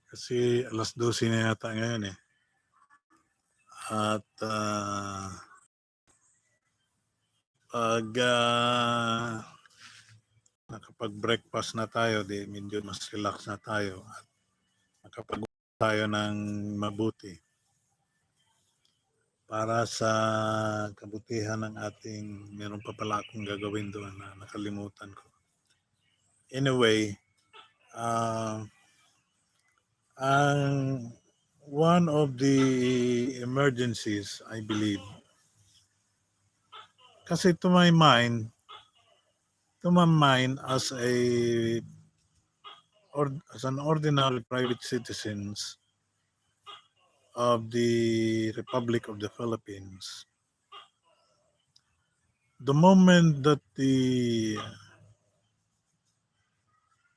Kasi 12:00 na yata ngayon eh. At pag nakapag-breakfast na tayo, di medyo mas relax na tayo at nakapag tayo ng mabuti para sa kabutihan ng ating, meron pa pala akong gagawin doon na nakalimutan ko. Anyway, ang one of the emergencies, I believe, kasi to my mind as as an ordinary private citizens of the Republic of the Philippines, the moment that the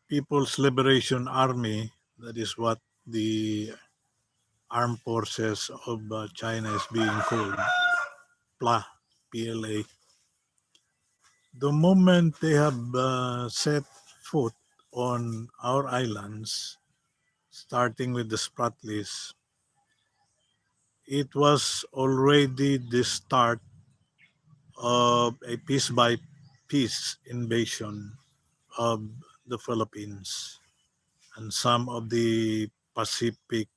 People's Liberation Army, that is what the armed forces of China is being called, PLA, the moment they have set foot on our islands, starting with the Spratlys, it was already the start of a piece by piece invasion of the Philippines and some of the Pacific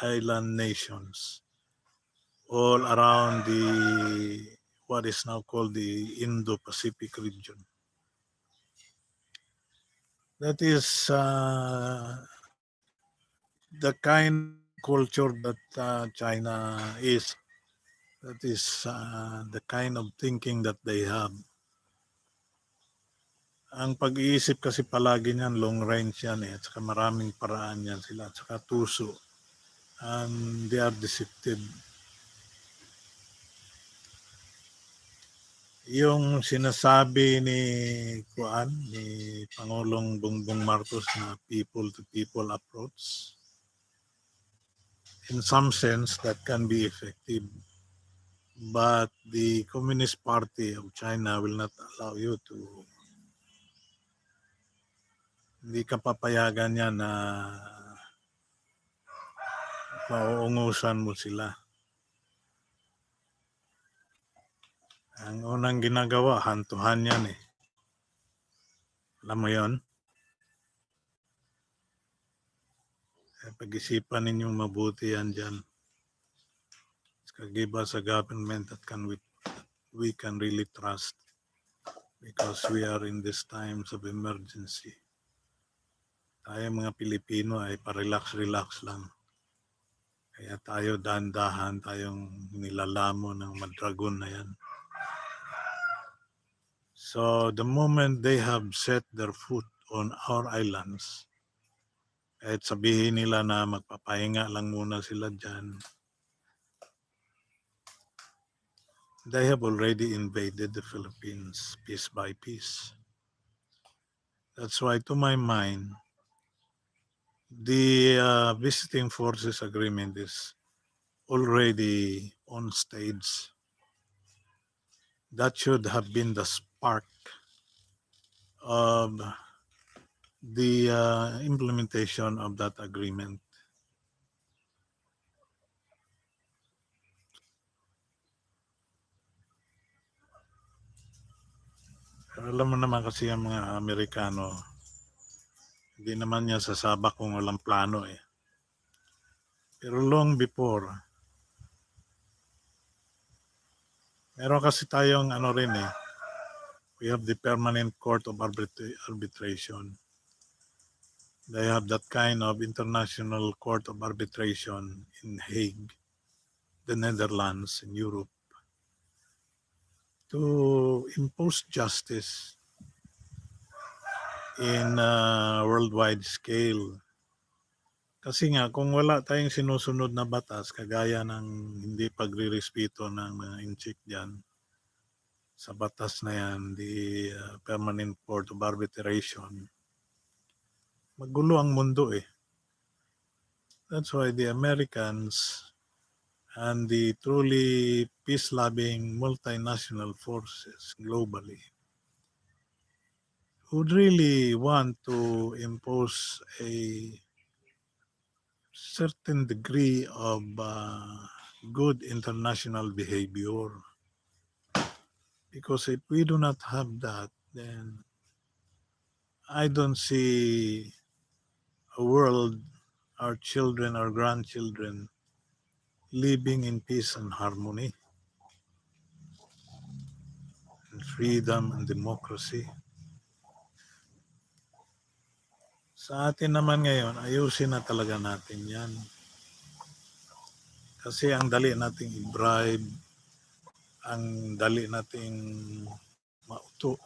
island nations all around the what is now called the Indo-Pacific region. That is the kind of culture that China is. That is the kind of thinking that they have. Ang pag-iisip kasi palagi niyan, long range yan eh. At saka maraming paraan yan sila. At saka tuso. And they are deceptive. Yung sinasabi ni Pangulong Bongbong Marcos na people-to-people approach, in some sense, that can be effective. But the Communist Party of China will not allow you to, hindi ka papayagan yan na mauungusan mo sila. Ang unang ginagawa, hantuhan yan eh. Alam mo yon? Pag-isipan ninyong mabuti yan dyan. Give us a government that we can really trust because we are in these times of emergency. Tayo mga Pilipino ay pa-relax lang. Kaya tayo dahan-dahan tayong nilalamo ng madragon na yan. So the moment they have set their foot on our islands, kahit sabihin nila na magpapahinga lang muna sila dyan, they have already invaded the Philippines piece by piece. That's why, to my mind, the visiting forces agreement is already on stage. That should have been the spark of the implementation of that agreement. Pero alam mo naman kasi ang mga Amerikano, hindi naman niya sasabak kung walang plano eh. Pero long before, meron kasi tayong ano rin eh, we have the Permanent Court of Arbitration. They have that kind of International Court of Arbitration in Hague, the Netherlands, in Europe, to impose justice in a worldwide scale. Kasi nga, kung wala tayong sinusunod na batas, kagaya ng hindi pagre-respeto ng mga inchik dyan, sa batas na yan, the Permanent Court of Arbitration, magulo ang mundo eh. That's why the Americans and the truly peace-loving multinational forces globally would really want to impose a certain degree of good international behavior. Because if we do not have that, then I don't see a world, our children, our grandchildren, living in peace and harmony, and freedom and democracy. Sa atin naman ngayon, ayusin na talaga natin yan. Kasi ang dali nating i-bribe, ang dali nating mauto.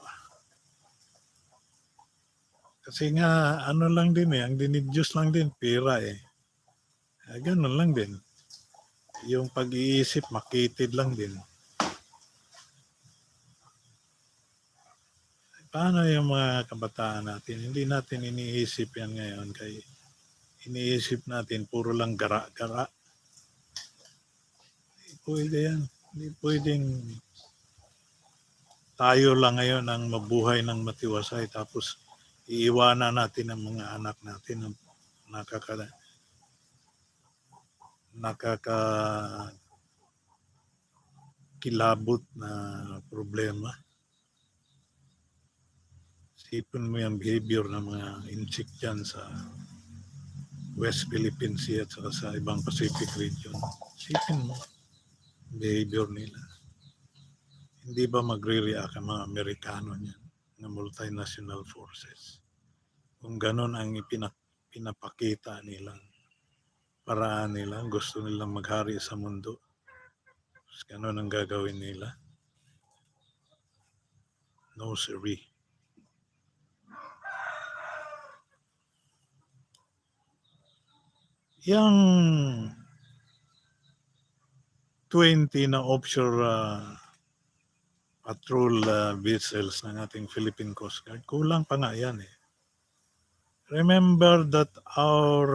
Kasi nga, ano lang din eh, ang dinidyos lang din, pera eh. Ganun lang din. Yung pag-iisip, makitid lang din. Paano yung mga kabataan natin? Hindi natin iniisip yan ngayon. Kaya iniisip natin, puro lang gara-gara. Hindi pwede yan. Hindi pwedeng tayo lang ngayon ang mabuhay ng matiwasay tapos iiwanan natin ang mga anak natin ng nakakakilabot na problema. Sipin mo yung behavior ng mga inchik dyan sa West Philippine Sea at saka sa ibang Pacific region. Sipin mo behavior nila. Hindi ba magre-react ang mga Amerikano niyan na multinational forces? Kung ganon ang pinapakita nila, paraan nila, gusto nilang maghari sa mundo. Ganon ang gagawin nila. No siree. Yang 20 na offshore patrol vessels ng ating Philippine Coast Guard, kulang pa nga yan eh. Remember that our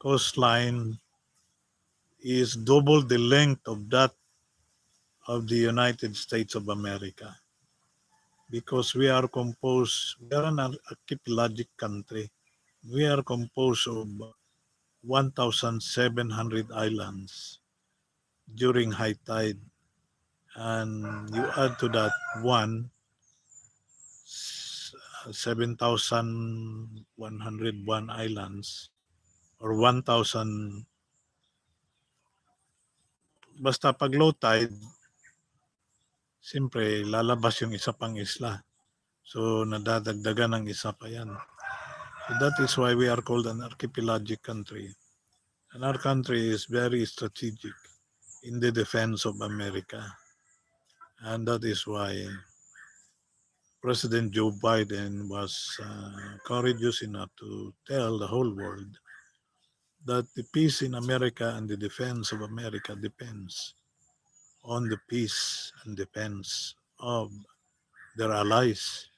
coastline is double the length of that of the United States of America. Because we are an archipelagic country. We are composed of 1,700 islands during high tide. And you add to that 7,101 islands or 1,000. Basta pag low tide, siyempre lalabas yung isa pang isla. So nadadagdagan ng isa pa yan. So that is why we are called an archipelagic country. And our country is very strategic in the defense of America. And that is why President Joe Biden was courageous enough to tell the whole world that the peace in America and the defense of America depends on the peace and defense of their allies.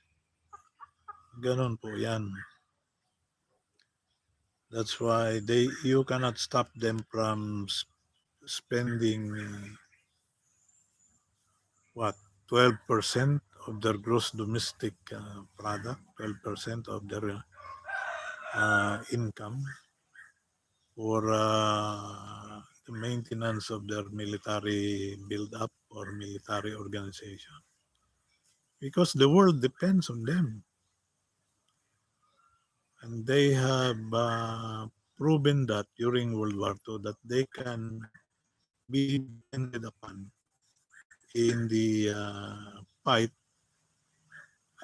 Ganon po yan. That's why you cannot stop them from spending what 12% of their gross domestic product, 12% of their income for the maintenance of their military build-up or military organization. Because the world depends on them. And they have proven that during World War II that they can be depended upon in the fight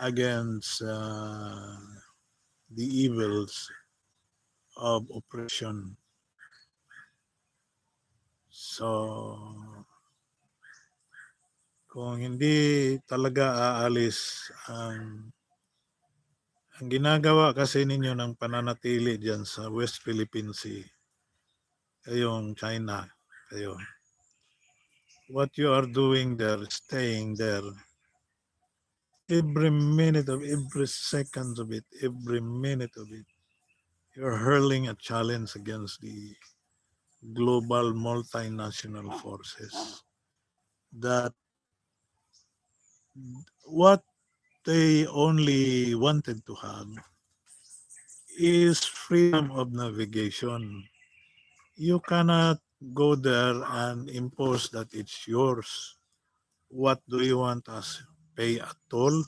against the evils of oppression. So, kung hindi talaga aalis ang ginagawa kasi ninyo ng pananatili dyan sa West Philippine Sea, kayong China, kayo, what you are doing there, staying there, every minute of every second of it, every minute of it, you're hurling a challenge against the global multinational forces that what they only wanted to have is freedom of navigation. You cannot go there and impose that it's yours. What do you want us pay a toll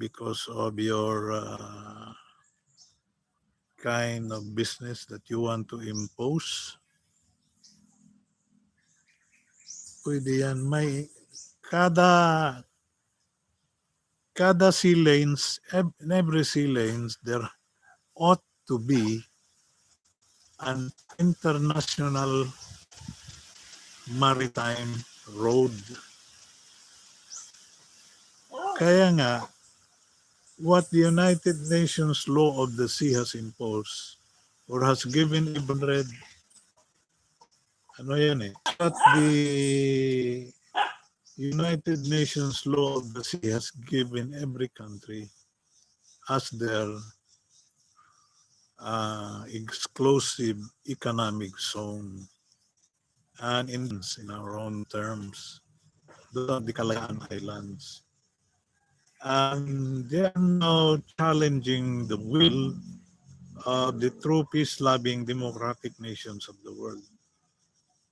because of your kind of business that you want to impose? Pwede yan. May kada kada sea lanes, in every sea lanes, there ought to be an international maritime road. Kaya nga, what the United Nations Law of the Sea has imposed or has given even read, ano yan eh, what the United Nations Law of the Sea has given every country as their exclusive economic zone and in our own terms. Those are the Kalayaan Islands. And they are now challenging the will of the true peace-loving democratic nations of the world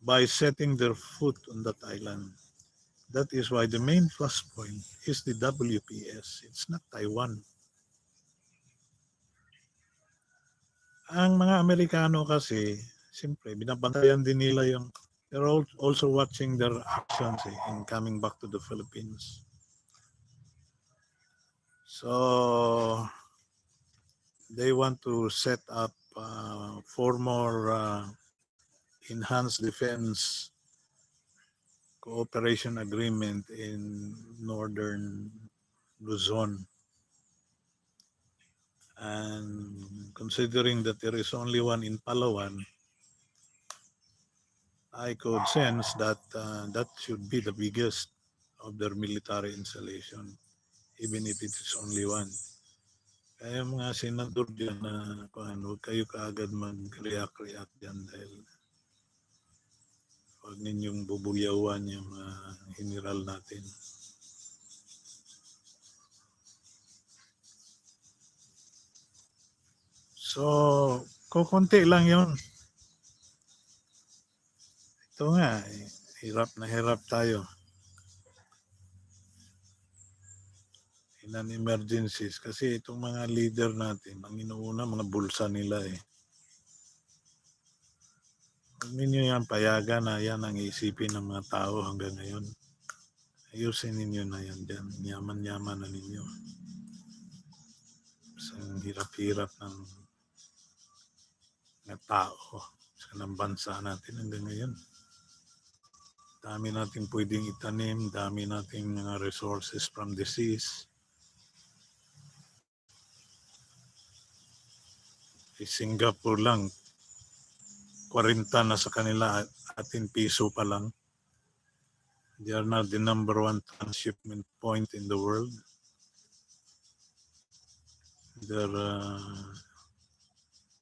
by setting their foot on that island. That is why the main plus point is the WPS. It's not Taiwan. Ang mga Amerikano kasi, siyempre, binabantayan din nila yung, they're also watching their actions in coming back to the Philippines. So, they want to set up 4 more enhanced defense cooperation agreement in northern Luzon. And considering that there is only one in Palawan, I could sense that that should be the biggest of their military installation, even if it is only one. Kaya mga senador dyan na huwag kayo kaagad mag-react dyan dahil huwag ninyong bubuyawan yung general natin. So, kukunti lang yun. Ito nga, hirap na hirap tayo. In an emergencies. Kasi itong mga leader natin, ang inuuna, mga bulsa nila eh. Huwag ninyo yan payagan na yan ang isipin ng mga tao hanggang ngayon. Ayusin ninyo na yan dyan. Yaman-yaman na ninyo. Ang hirap-hirap ng tao sa ng bansa natin hanggang ngayon. Dami nating pwedeng itanim, dami nating mga resources from the seas. Singapore lang, 40 na sa kanila, atin piso pa lang. They are now the number 1 transshipment point in the world. Their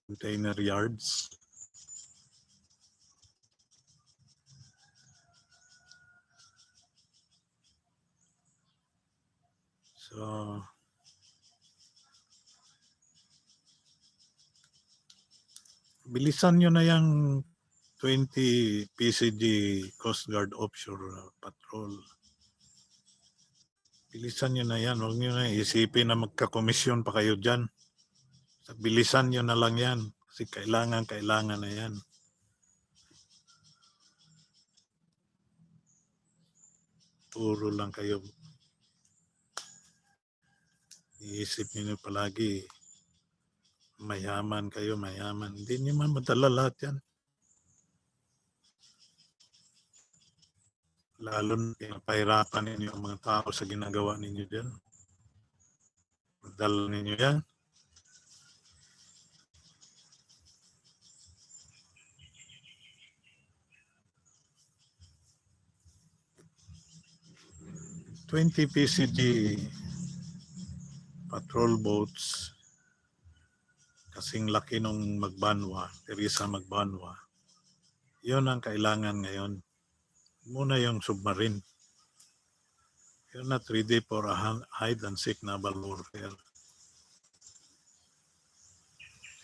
container yards. So, bilisan nyo na yung 20 PCG Coast Guard offshore patrol. Bilisan nyo na yan. Huwag nyo na isipin na magkakomisyon pa kayo dyan. Bilisan nyo na lang yan. Kasi kailangan na yan. Puro lang kayo. Iisip nyo palagi, mayaman kayo, mayaman. Hindi nyo man madala lahat yan. Lalo na pinapahirapan ninyo ang mga tao sa ginagawa ninyo dyan. Madala ninyo yan. $20 PCG patrol boats kasing laki nung Magbanwa, Teresa Magbanwa. Yun ang kailangan ngayon. Muna yung submarine. You're not ready for a hide and seek naval warfare.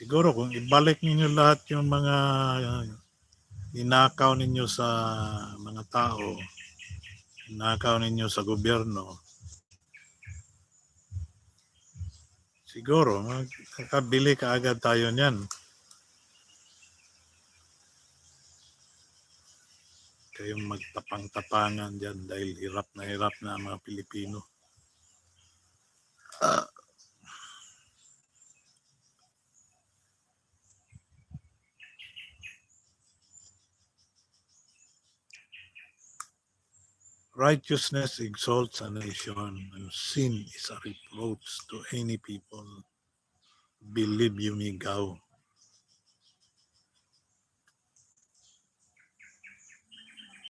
Siguro kung ibalik ninyo lahat yung mga ninakaw ninyo sa mga tao, ninakaw ninyo sa gobyerno, siguro makakabili ka agad tayo niyan. Kayong magtapang-tapangan dyan dahil hirap na ang mga Pilipino. Righteousness exalts a nation, and sin is a reproach to any people. Believe you me, Gao.